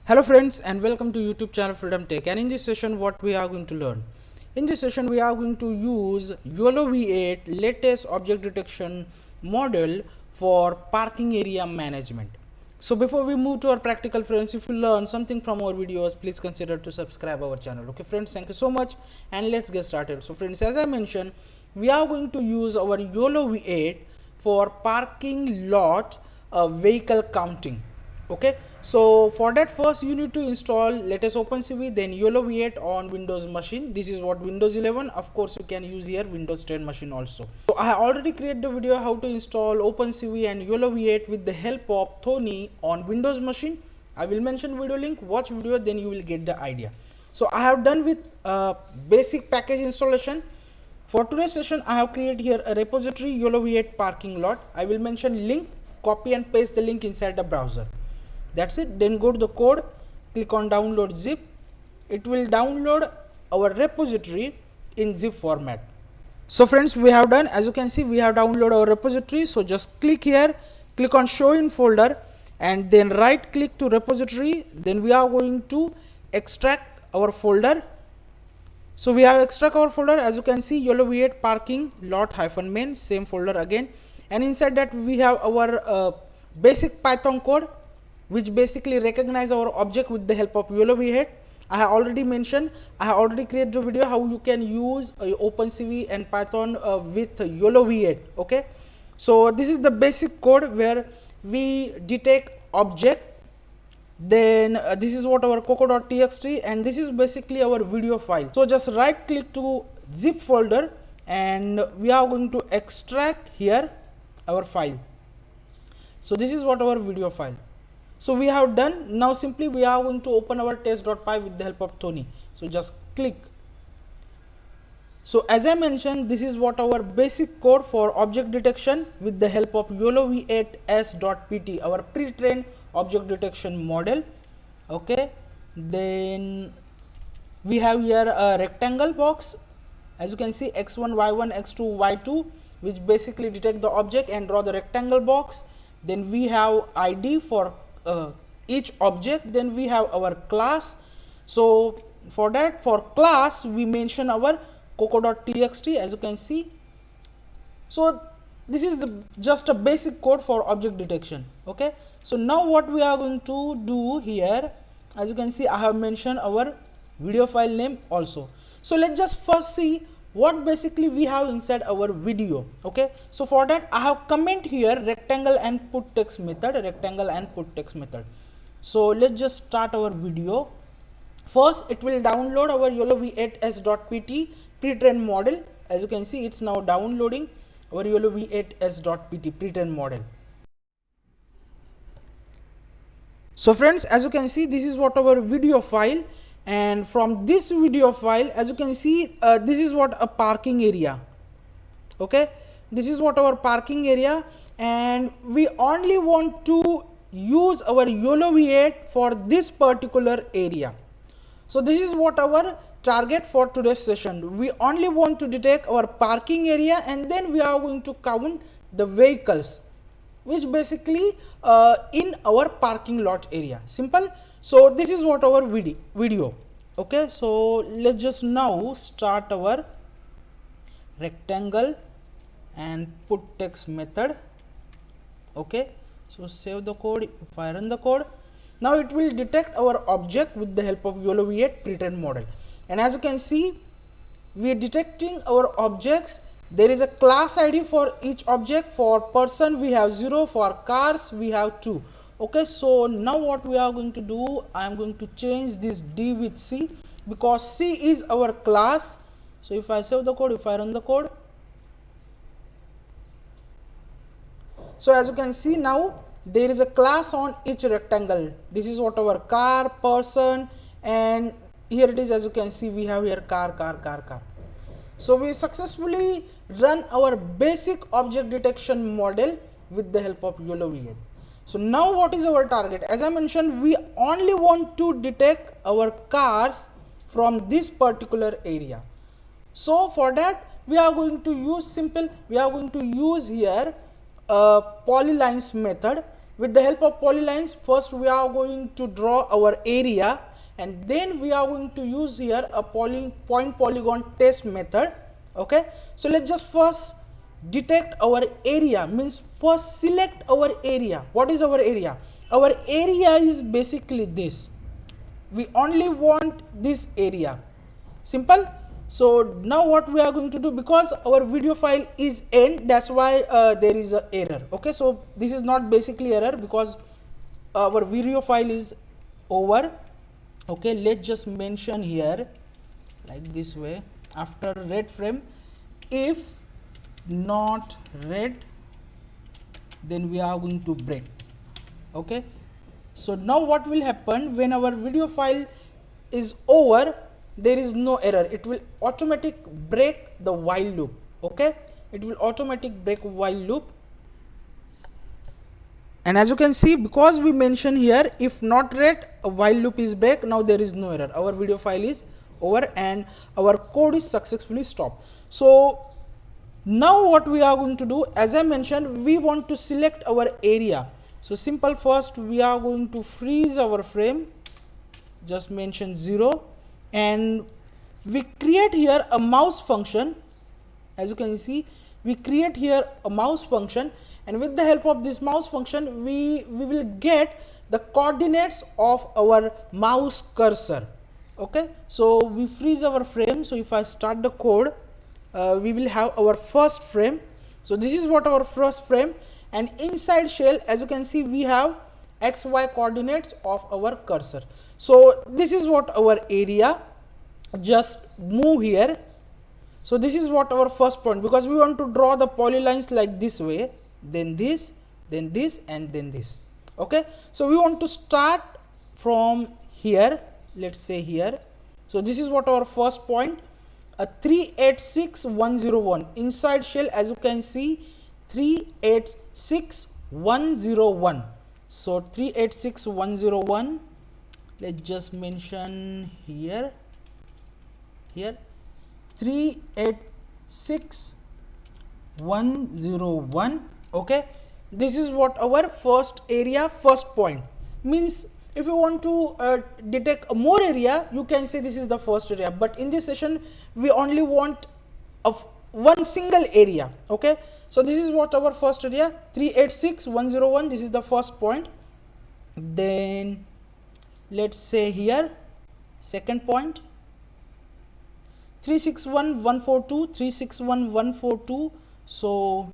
Hello friends and welcome to YouTube channel Freedom Tech, and in this session what we are going to learn. In this session we are going to use yolov8 latest object detection model for parking area management. So before we move to our practical, friends, if you learn something from our videos, please consider to subscribe our channel. Okay friends, thank you so much and let's get started. So friends, as I mentioned, we are going to use our yolov8 for parking lot vehicle counting. Okay, so for that, first you need to install latest opencv, then yolov8 on Windows machine. This is what Windows 11. Of course you can use here Windows 10 machine also. So I have already created the video how to install opencv and yolov8 with the help of Tony on Windows machine. I will mention video link, watch video, then you will get the idea. So I have done with basic package installation. For today's session I have created here a repository yolov8 parking lot. I will mention link, copy and paste the link inside the browser. That's it. Then go to the code, click on download zip. It will download our repository in zip format. So friends, we have done, as you can see, we have downloaded our repository. So just click here, click on show in folder, and then right click to repository. Then we are going to extract our folder. So we have extract our folder. As you can see, yolov8 parking lot -main, same folder again, and inside that we have our basic Python code, which basically recognize our object with the help of yolov8. I have already mentioned, I have already created a video how you can use opencv and Python with yolov8. Okay, so this is the basic code where we detect object. Then this is what our coco.txt, and this is basically our video file. So just right click to zip folder, and we are going to extract here our file. So this is what our video file. So we have done. Now simply we are going to open our test.py with the help of Tony. So just click. So as I mentioned, this is what our basic code for object detection with the help of yolov8s.pt, our pre-trained object detection model. Okay, then we have here a rectangle box, as you can see, x1, y1, x2, y2, which basically detect the object and draw the rectangle box. Then we have id for each object. Then we have our class. So for that, for class we mention our coco.txt, as you can see. So this is just a basic code for object detection. Okay, so now what we are going to do here, as you can see, I have mentioned our video file name also. So let's just first see what basically we have inside our video. Okay, so for that I have comment here rectangle and put text method, rectangle and put text method. So let's just start our video. First it will download our yolov8s.pt pre-trained model. As you can see, it's now downloading our yolov8s.pt pre-trained model. So friends, as you can see, this is what our video file, and from this video file, as you can see, this is what a parking area. Okay, this is what our parking area, and we only want to use our yolov8 for this particular area. So this is what our target for today's session. We only want to detect our parking area, and then we are going to count the vehicles which basically in our parking lot area. Simple. So this is what our video. Okay, so let's just now start our rectangle and put text method. Okay, so save the code. If I run the code, now it will detect our object with the help of yolov8 pre-trained model. And as you can see, we are detecting our objects. There is a class ID for each object. For person we have 0, for cars we have 2. Okay, so now what we are going to do, I am going to change this D with C, because C is our class. So if I save the code, if I run the code, so as you can see, now there is a class on each rectangle. This is what our car, person, and here it is. As you can see, we have here car. So we successfully run our basic object detection model with the help of yolov8. So now what is our target? As I mentioned, we only want to detect our cars from this particular area. So for that we are going to use here polylines method, with the help of polylines, first we are going to draw our area, and then we are going to use here a point polygon test method. Okay, so let's just first detect our area, means first select our area. What is our area? Our area is basically this. We only want this area. Simple. So now what we are going to do, because our video file is end, that's why there is a error. Okay, so this is not basically error because our video file is over. Okay, let's just mention here like this way, after red frame, if not red, then we are going to break. Okay, so now what will happen when our video file is over? There is no error. It will automatic break the while loop. Okay, it will automatic break while loop. And as you can see, because we mention here if not red, a while loop is break. Now there is no error. Our video file is over and our code is successfully stopped. So now what we are going to do, as I mentioned, we want to select our area. So simple, first we are going to freeze our frame, just mention 0, and we create here a mouse function. As you can see, we create here a mouse function, and with the help of this mouse function we will get the coordinates of our mouse cursor. Okay, so we freeze our frame. So if I start the code, we will have our first frame. So this is what our first frame, and inside shell, as you can see, we have xy coordinates of our cursor. So this is what our area. Just move here. So this is what our first point, because we want to draw the polylines like this way, then this, and then this. Okay, so we want to start from here, let's say here. So this is what our first point, 386101 inside shell. As you can see, 386101. So 386101, let's just mention here 386,101. Okay, this is what our first area, first point. Means if you want to detect more area, you can say this is the first area, but in this session we only want of one single area. Okay, so this is what our first area, 386,101. This is the first point. Then let's say here second point, 361,142, 361,142. So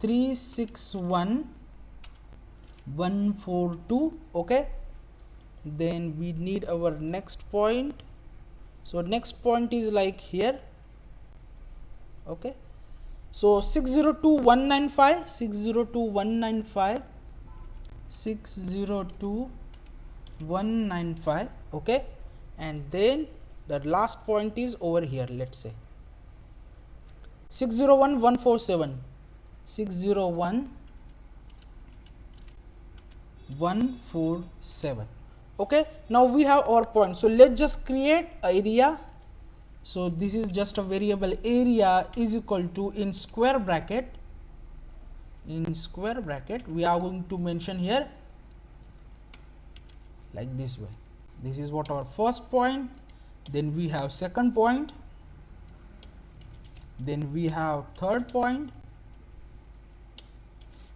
361,142. Okay, then we need our next point. So next point is like here. Okay, so 602,195, 602,195, 602,195. Okay, and then the last point is over here, let's say 601,147, 601,147. Okay, now we have our point. So let's just create area. So this is just a variable area is equal to, in square bracket, we are going to mention here like this way. This is what our first point, then we have second point, then we have third point,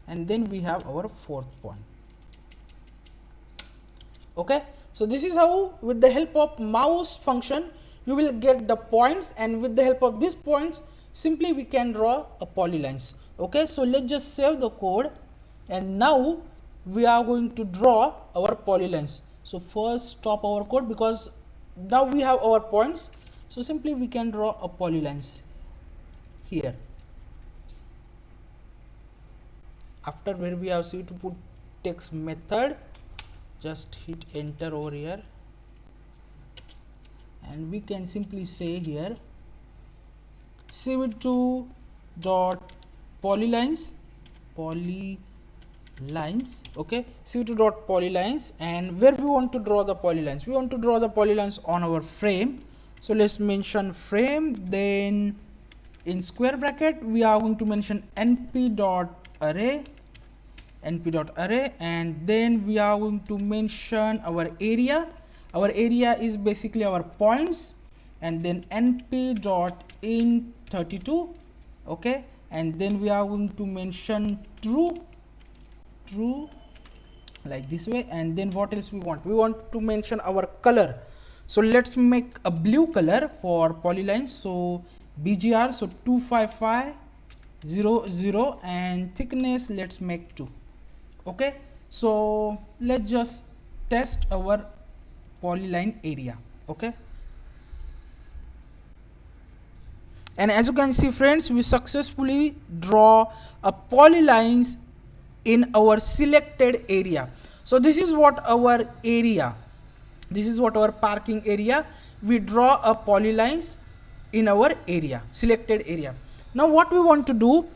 and then we have our fourth point. Okay, so this is how, with the help of mouse function, you will get the points, and with the help of these points simply we can draw a polylines. Okay, so let's just save the code, and now we are going to draw our polylines. So first stop our code, because now we have our points. So simply we can draw a polylines here. After where we have to put text method, just hit enter over here, and we can simply say here cv2 dot polylines, okay, cv2 dot polylines, and where we want to draw the polylines, we want to draw the polylines on our frame. So let's mention frame, then in square bracket we are going to mention np dot array, np.array, and then we are going to mention our area. Our area is basically our points, and then np.int32, okay, and then we are going to mention true like this way. And then what else we want to mention our color. So let's make a blue color for polylines. So bgr, so 25500, and thickness let's make 2. Okay, so let's just test our polyline area. Okay, and as you can see friends, we successfully draw a polylines in our selected area. So this is what our area, this is what our parking area. We draw a polylines in our area, selected area. Now what we want to do,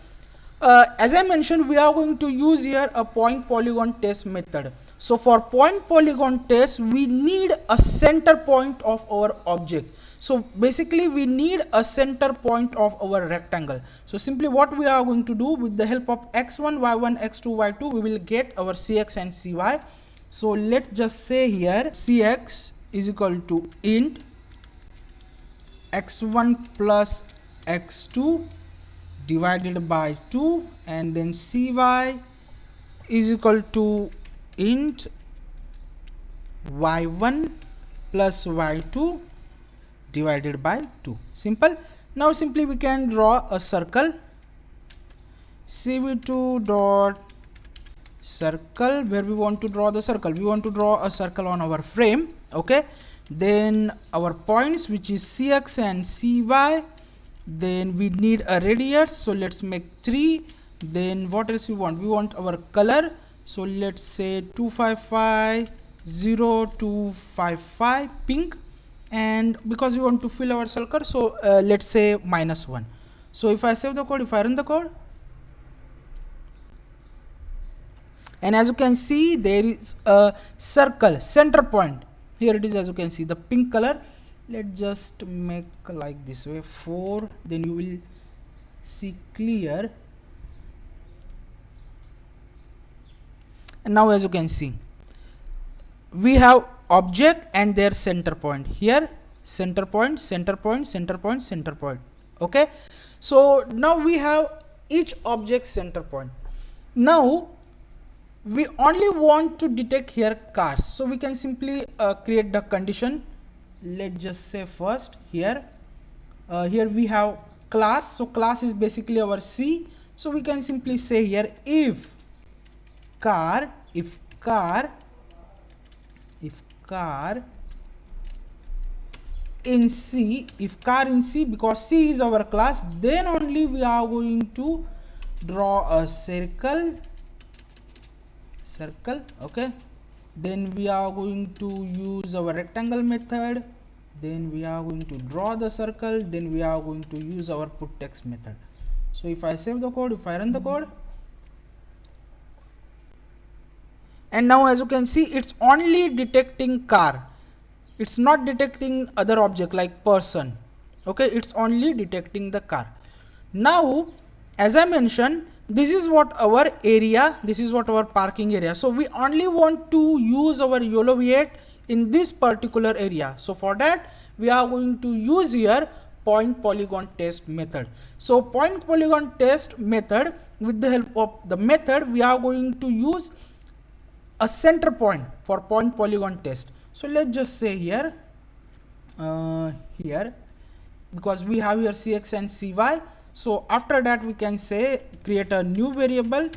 as I mentioned, we are going to use here a point polygon test method. So for point polygon test, we need a center point of our object. So basically we need a center point of our rectangle. So simply what we are going to do, with the help of x1, y1, x2, y2, we will get our cx and cy. So let's just say here cx is equal to int x1 plus x2 divided by 2, and then cy is equal to int y1 plus y2 divided by 2. Simple. Now simply we can draw a circle, cv2 dot circle. Where we want to draw the circle, we want to draw a circle on our frame. Okay, then our points, which is cx and cy, then we need a radius, so let's make 3. Then what else we want our color, so let's say 2550255 pink, and because we want to fill our circle, so let's say -1. So if I save the code, if I run the code, and as you can see, there is a circle center point. Here it is, as you can see, the pink color. Let's just make like this way 4, then you will see clear. And now as you can see, we have object and their center point. Here center point, center point, center point, center point. Okay, so now we have each object center point. Now we only want to detect here cars, so we can simply create the condition. Let's just say first here here we have class, so class is basically our C, so we can simply say here if car in C, because C is our class, then only we are going to draw a circle. Okay, then we are going to use our rectangle method, then we are going to draw the circle, then we are going to use our put text method. So if I save the code, if I run the code, and now as you can see, it's only detecting car, it's not detecting other object like person. Okay, it's only detecting the car. Now as I mentioned, this is what our area, this is what our parking area. So we only want to use our yolov8 in this particular area. So for that we are going to use here point polygon test method. So point polygon test method, with the help of the method, we are going to use a center point for point polygon test. So let's just say here here, because we have here cx and cy, so after that we can say create a new variable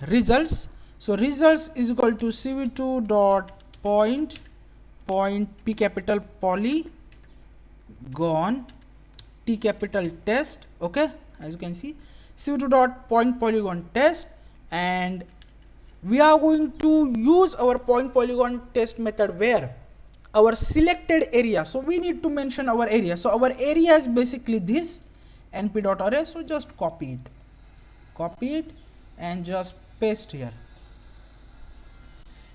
results. So results is equal to cv2 dot point p capital polygon t capital test. Okay, as you can see, cv2 dot point polygon test, and we are going to use our point polygon test method where our selected area. So we need to mention our area. So our area is basically this np.array. So just copy it and just paste here.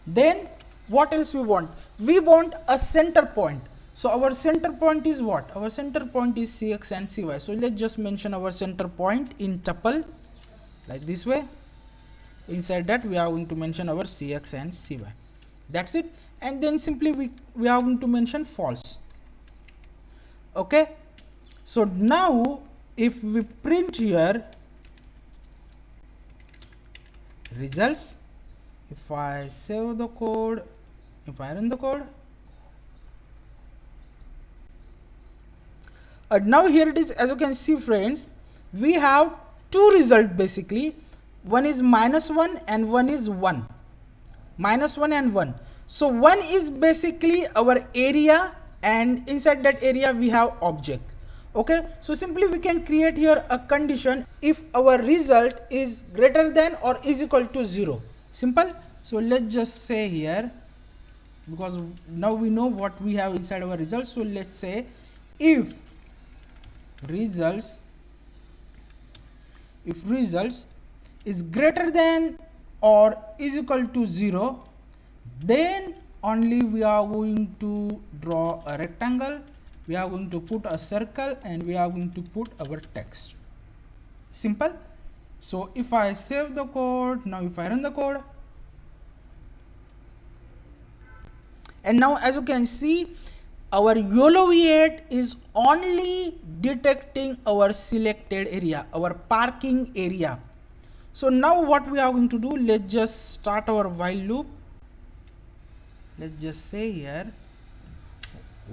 Then what else we want? We want a center point. So our center point is what? Our center point is cx and cy. So let's just mention our center point in tuple like this way. inside that we are going to mention our cx and cy. That's it. And then simply we are going to mention false. Okay, so now if we print here results, if I save the code, if I run the code, now here it is. As you can see friends, we have two results basically. One is -1 and one is 1. -1 and 1. So 1 is basically our area, and inside that area we have object. Okay, so simply we can create here a condition if our result is greater than or is equal to 0. Simple. So let's just say here, because now we know what we have inside our results. So let's say if results is greater than or is equal to 0, then only we are going to draw a rectangle, we are going to put a circle, and we are going to put our text. Simple. So if I save the code, now if I run the code, and now as you can see, our yolov8 is only detecting our selected area, our parking area. So now what we are going to do, let's just start our while loop. Let's just say here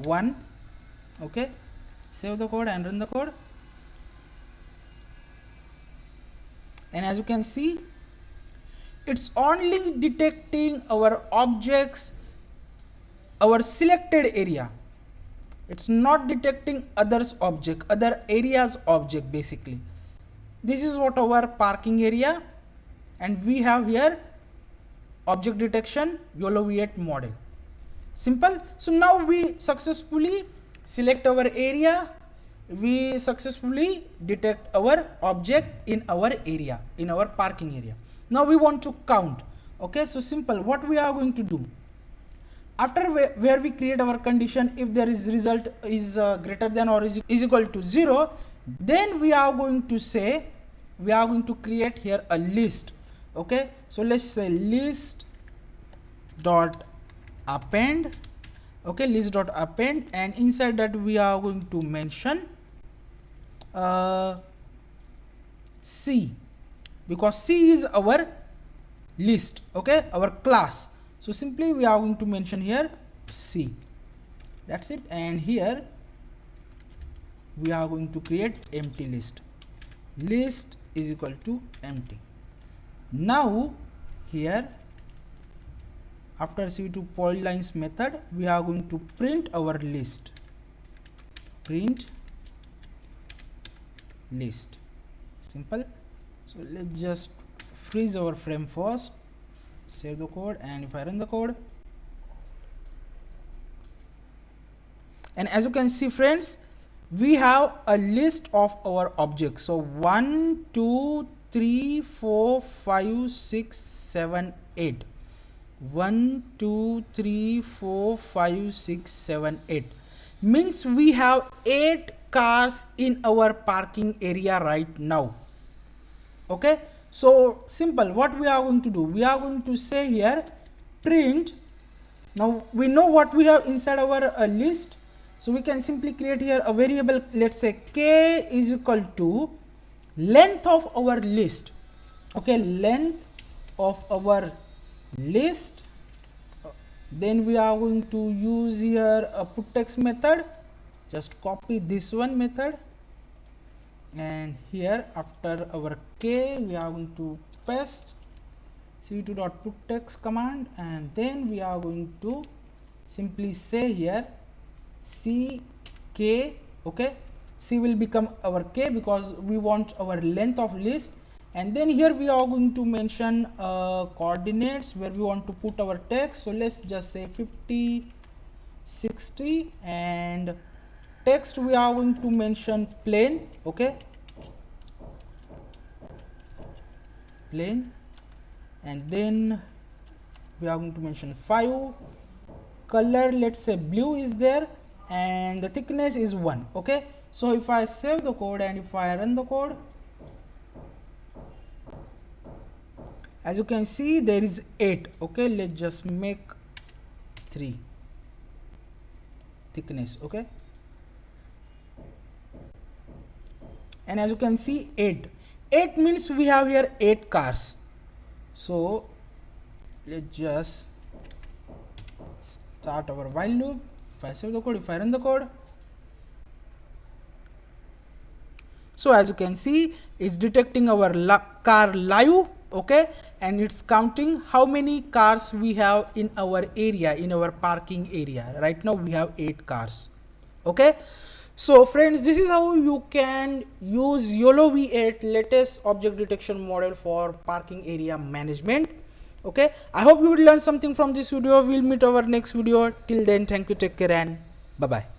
1. Okay, save the code and run the code, and as you can see, it's only detecting our objects, our selected area. It's not detecting others object, other areas object basically. This is what our parking area, and we have here object detection yolov8 model. Simple. So now we successfully select our area, we successfully detect our object in our area, in our parking area. Now we want to count. Okay, so simple. What we are going to do, after where we create our condition, if there is result is greater than or is equal to 0, then we are going to say, we are going to create here a list. Okay, so let's say list dot append. Okay, list dot append, and inside that we are going to mention C, because C is our list. Okay, our class. So simply we are going to mention here C. That's it. And here we are going to create empty list. List is equal to empty. Now here, after CV2 polylines method, we are going to print our list. Print list. Simple. So let's just freeze our frame first, save the code, and if I run the code, and as you can see friends, we have a list of our objects. So 1 2 3 4 5 6 7 8. 1 2 3 4 5 6 7 8 means we have 8 cars in our parking area right now. Okay, so simple. What we are going to do, we are going to say here print. Now we know what we have inside our list, so we can simply create here a variable. Let's say k is equal to length of our list. Okay, length of our list. Then we are going to use here a put text method. Just copy this one method, and here after our k we are going to paste cv2.putText command, and then we are going to simply say here ck. Okay, c will become our k because we want our length of list, and then here we are going to mention coordinates where we want to put our text. So let's just say 50 60, and text we are going to mention plain. Okay, plain, and then we are going to mention 5. Color, let's say blue is there, and the thickness is 1. Okay, so if I save the code and if I run the code, As you can see, there is 8. Okay, let's just make 3 thickness. Okay, and as you can see, 8 means we have here 8 cars. So let's just start our while loop. If I save the code, if I run the code, so as you can see, it's detecting our car live. Okay, and it's counting how many cars we have in our area, in our parking area. Right now we have 8 cars. Okay, so friends, this is how you can use yolov8 latest object detection model for parking area management. Okay, I hope you will learn something from this video. We'll meet our next video. Till then, thank you, take care, and bye bye.